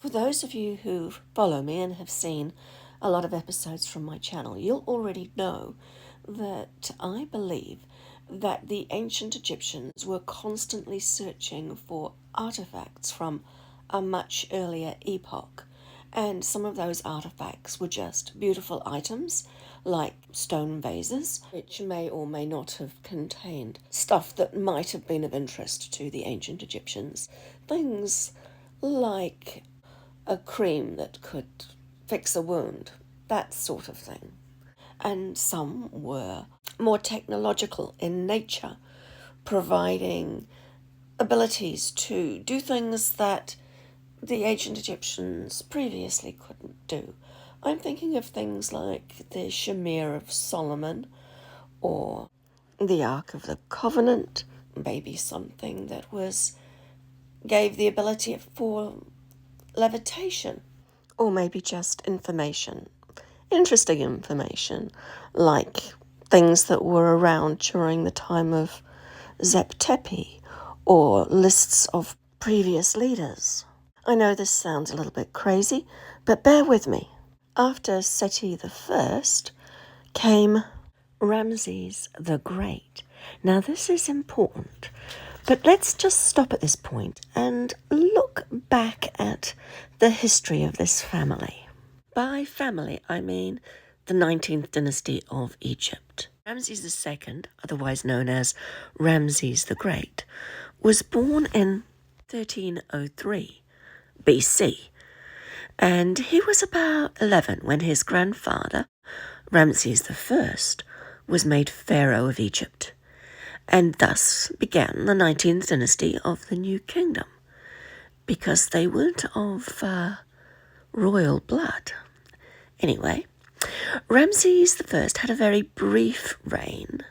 For those of you who follow me and have seen a lot of episodes from my channel, you'll already know that I believe that the ancient Egyptians were constantly searching for artifacts from a much earlier epoch. And some of those artifacts were just beautiful items like stone vases, which may or may not have contained stuff that might have been of interest to the ancient Egyptians. Things like a cream that could fix a wound, that sort of thing. And some were more technological in nature, providing abilities to do things that the ancient Egyptians previously couldn't do. I'm thinking of things like the Shamir of Solomon or the Ark of the Covenant, maybe something that gave the ability for levitation, or maybe just information, interesting information, like things that were around during the time of Zep-Tepi, or lists of previous leaders. I know this sounds a little bit crazy, but bear with me. After Seti I came Ramses the Great. Now this is important, but let's just stop at this point and look back at the history of this family. By family, I mean the 19th dynasty of Egypt. Ramses II, otherwise known as Ramses the Great, was born in 1303 BC, and he was about 11 when his grandfather, Ramses I, was made pharaoh of Egypt, and thus began the 19th dynasty of the New Kingdom, because they weren't of royal blood. Anyway, Ramses I had a very brief reign,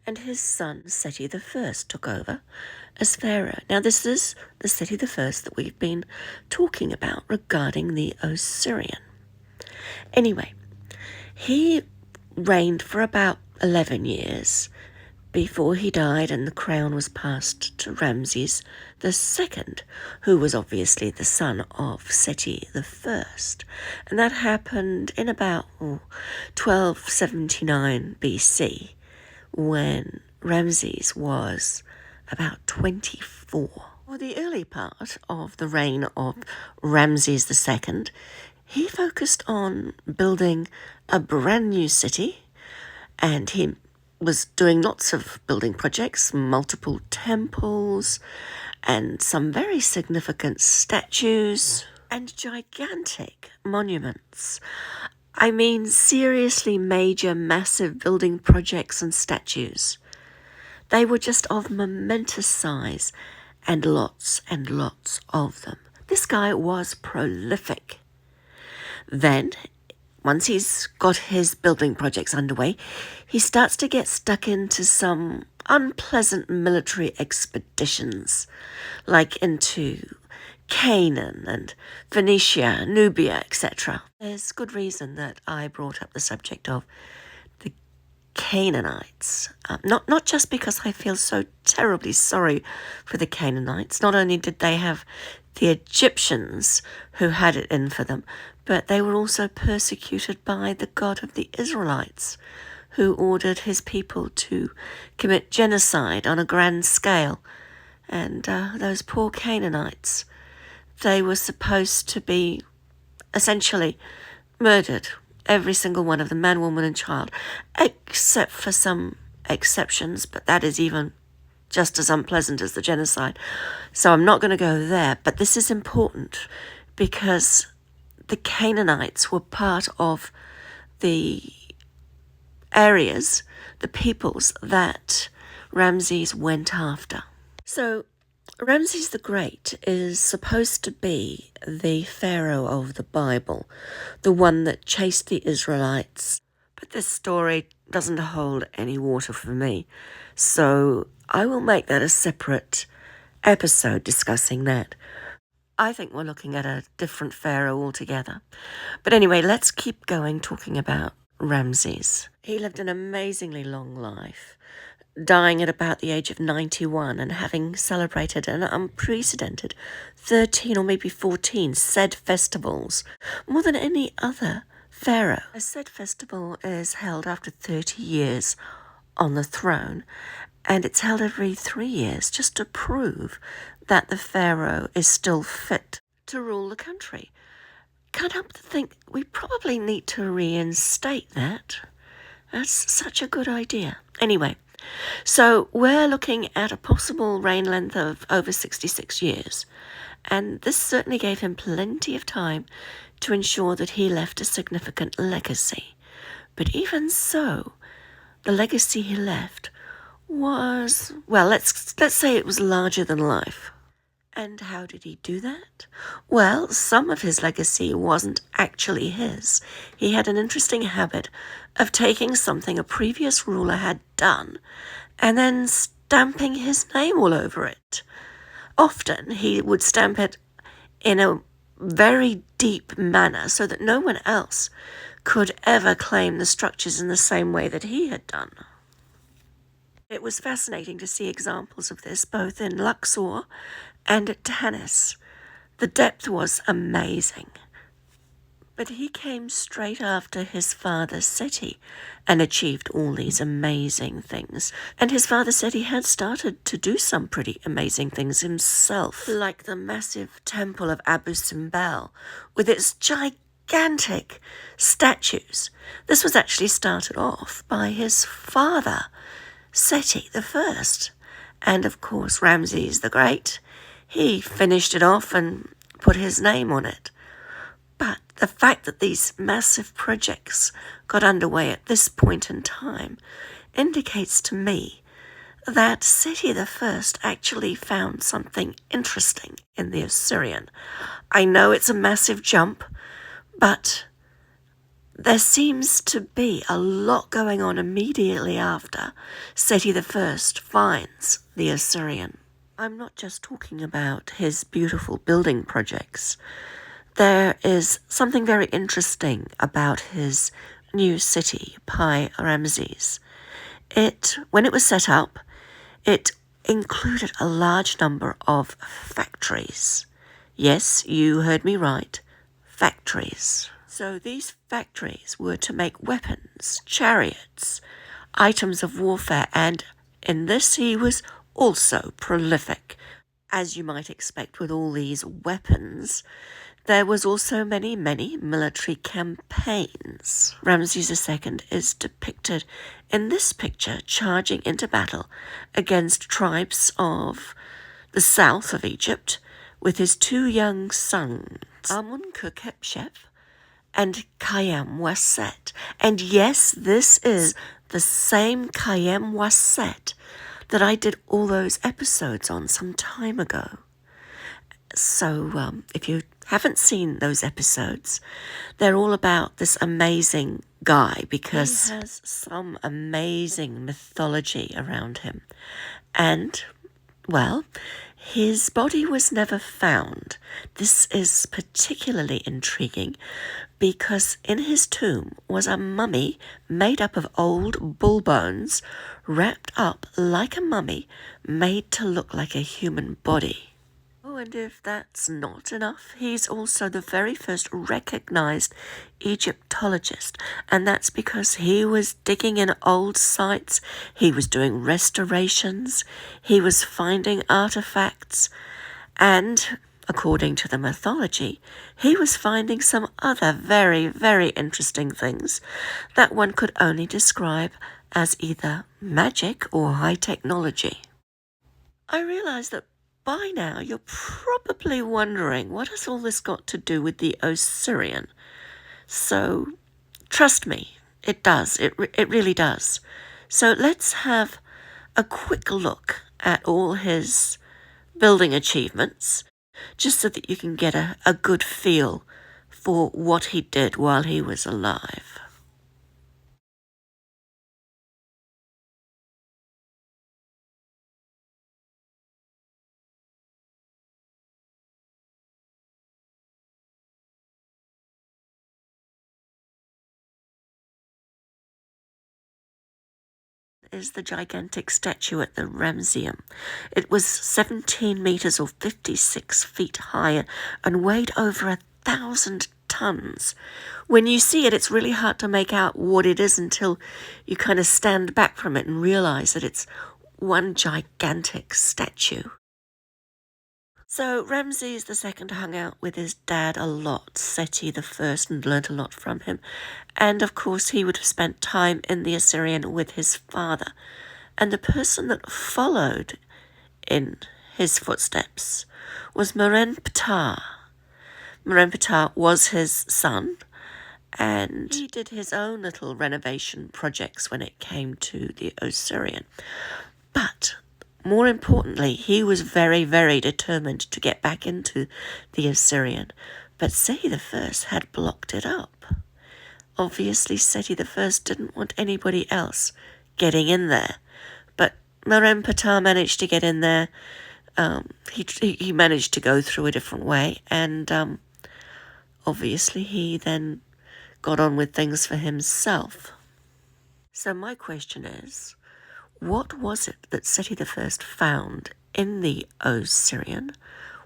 and his son Seti I took over as pharaoh. Now this is the Seti I that we've been talking about regarding the Osireion. Anyway, he reigned for about 11 years before he died, and the crown was passed to Ramses II, who was obviously the son of Seti I. And that happened in about 1279 BC, when Ramses was about 24. For the early part of the reign of Ramses II, he focused on building a brand new city, and he was doing lots of building projects, multiple temples, and some very significant statues and gigantic monuments. I mean, seriously major, massive building projects and statues. They were just of momentous size, and lots of them. This guy was prolific. Then, once he's got his building projects underway, he starts to get stuck into some unpleasant military expeditions, like into Canaan and Phoenicia, Nubia, etc. There's good reason that I brought up the subject of the Canaanites. Not just because I feel so terribly sorry for the Canaanites. Not only did they have the Egyptians who had it in for them, but they were also persecuted by the God of the Israelites, who ordered his people to commit genocide on a grand scale. And those poor Canaanites, they were supposed to be essentially murdered, every single one of them, man, woman and child, except for some exceptions, but that is even just as unpleasant as the genocide. So I'm not going to go there, but this is important because the Canaanites were part of the areas, the peoples that Ramses went after. So Ramses the Great is supposed to be the pharaoh of the Bible, the one that chased the Israelites. But this story doesn't hold any water for me, so I will make that a separate episode discussing that. I think we're looking at a different pharaoh altogether. But anyway, let's keep going talking about Ramses. He lived an amazingly long life, dying at about the age of 91 and having celebrated an unprecedented 13 or maybe 14 said festivals, more than any other pharaoh. A said festival is held after 30 years on the throne, and it's held every 3 years just to prove that the pharaoh is still fit to rule the country. Can't help to think we probably need to reinstate that. That's such a good idea. Anyway, so we're looking at a possible reign length of over 66 years. And this certainly gave him plenty of time to ensure that he left a significant legacy. But even so, the legacy he left was, well, let's say it was larger than life. And how did he do that? Well, some of his legacy wasn't actually his. He had an interesting habit of taking something a previous ruler had done and then stamping his name all over it. Often he would stamp it in a very deep manner so that no one else could ever claim the structures in the same way that he had done. It was fascinating to see examples of this both in Luxor and at Tanis. The depth was amazing. But he came straight after his father Seti and achieved all these amazing things. And his father Seti had started to do some pretty amazing things himself, like the massive temple of Abu Simbel with its gigantic statues. This was actually started off by his father, Seti the First. And of course, Ramses the Great, he finished it off and put his name on it. But the fact that these massive projects got underway at this point in time indicates to me that Seti the First actually found something interesting in the Osireion. I know it's a massive jump, but there seems to be a lot going on immediately after Seti the First finds the Osireion. I'm not just talking about his beautiful building projects. There is something very interesting about his new city, Pi Ramses. When it was set up, it included a large number of factories. Yes, you heard me right, factories. So these factories were to make weapons, chariots, items of warfare, and in this he was also prolific. As you might expect with all these weapons, there was also many military campaigns. Ramses II is depicted in this picture charging into battle against tribes of the south of Egypt with his two young sons, Amun-Kukepshep and Khayyam Waset. And yes, this is the same Khayyam Waset that I did all those episodes on some time ago. So if you haven't seen those episodes, they're all about this amazing guy because he has some amazing mythology around him. And, well, his body was never found. This is particularly intriguing because in his tomb was a mummy made up of old bull bones, wrapped up like a mummy, made to look like a human body. Oh, and if that's not enough, he's also the very first recognized Egyptologist, and that's because he was digging in old sites, he was doing restorations, he was finding artifacts, and according to the mythology, he was finding some other very interesting things that one could only describe as either magic or high technology. I realize that by now you're probably wondering, what has all this got to do with the Osireion? So, trust me, it does. It really does. So let's have a quick look at all his building achievements, just so that you can get a good feel for what he did while he was alive. is the gigantic statue at the Ramesseum. It was 17 meters or 56 feet high and weighed over 1,000 tons. When you see it, it's really hard to make out what it is until you kind of stand back from it and realize that it's one gigantic statue. So Ramses II hung out with his dad a lot, Seti I, and learnt a lot from him. And of course he would have spent time in the Assyrian with his father. And the person that followed in his footsteps was Merenptah. Merenptah was his son, and he did his own little renovation projects when it came to the Osireion. But more importantly, he was very, very determined to get back into the Assyrian, but Seti I had blocked it up. Obviously, Seti I didn't want anybody else getting in there, but Merenptah managed to get in there. He managed to go through a different way, and obviously he then got on with things for himself. So my question is, what was it that Seti I found in the Osireion?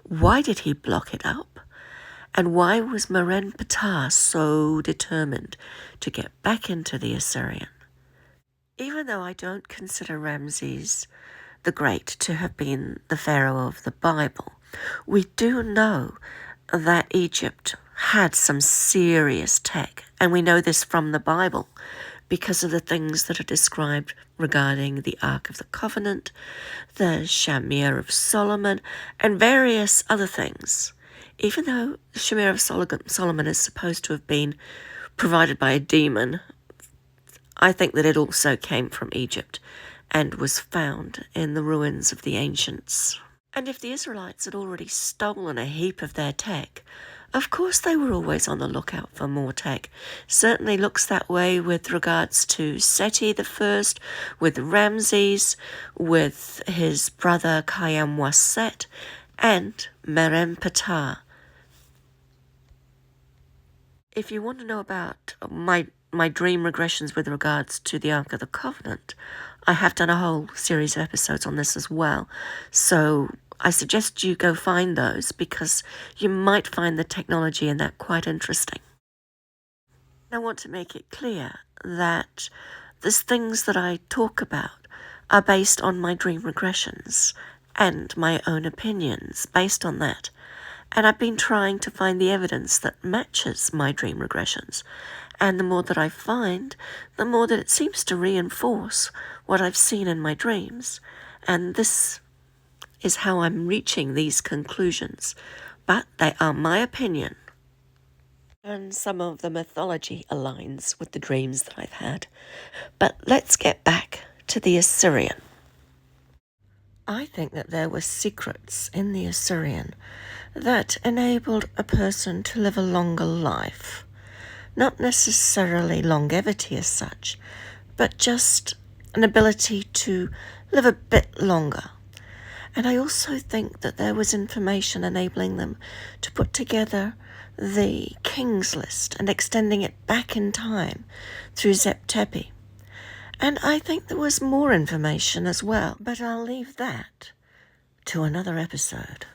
Why did he block it up? And why was Merenptah so determined to get back into the Assyrian? Even though I don't consider Ramses the Great to have been the pharaoh of the Bible, we do know that Egypt had some serious tech, and we know this from the Bible because of the things that are described regarding the Ark of the Covenant, the Shamir of Solomon, and various other things. Even though the Shamir of Solomon is supposed to have been provided by a demon, I think that it also came from Egypt and was found in the ruins of the ancients. And if the Israelites had already stolen a heap of their tech, of course they were always on the lookout for more tech. Certainly looks that way with regards to Seti I, with Ramses, with his brother Khayyam Waset, and Merenptah. If you want to know about my dream regressions with regards to the Ark of the Covenant, I have done a whole series of episodes on this as well. So I suggest you go find those because you might find the technology in that quite interesting. I want to make it clear that the things that I talk about are based on my dream regressions and my own opinions based on that. And I've been trying to find the evidence that matches my dream regressions. And the more that I find, the more that it seems to reinforce what I've seen in my dreams. And this is how I'm reaching these conclusions. But they are my opinion. And some of the mythology aligns with the dreams that I've had. But let's get back to the Assyrian. I think that there were secrets in the Assyrian that enabled a person to live a longer life. Not necessarily longevity as such, but just an ability to live a bit longer. And I also think that there was information enabling them to put together the King's List and extending it back in time through Zep-Tepi. And I think there was more information as well, but I'll leave that to another episode.